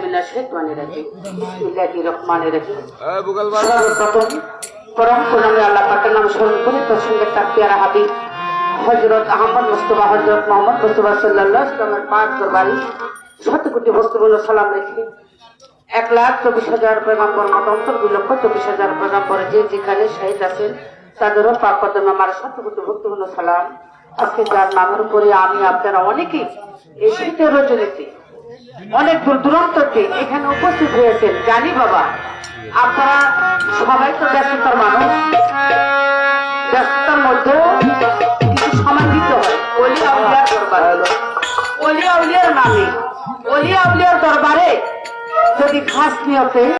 মিনাশ শাইতানির রাজিম বিসমিল্লাহির রহমানির রহিম সর্বপ্রথম পরম করুণাময় আল্লাহ পাকের নাম স্মরণ করে তার সঙ্গে তার পেয়ারা হাবিব হযরত আহমদ মুস্তাফা হযরত মুহাম্মদ মুস্তাফা সাল্লাল্লাহু আলাইহি ওয়াসাল্লামের পাক দরবারে শত কোটি বস্তুগুলো সালাম রেখে 1,24,000 পয়গম্বর মত 2,24,000 পয়গম্বর যে যেখানে শহীদ আছেন তাদেরও পাক কদমে আমার শত কোটি ভক্তগুলো সালাম। আজকে যার নামের উপরে আমি আপনারা অনেকেই এই শীতের রজনীতে অনেক দূর দূরান্ততে এখানে উপস্থিত হয়েছেন জানি বাবা, আপনারা সবাই তো ব্যস্ততার মানুষ, ব্যস্ততার মধ্যেও কিছু সময় দিতে হয় ওলিয়া উলিয়ার দরবারে, ওলিয়া উলিয়ার নামে ওলিয়া উলিয়ার দরবারে যদি খাস নিয়তে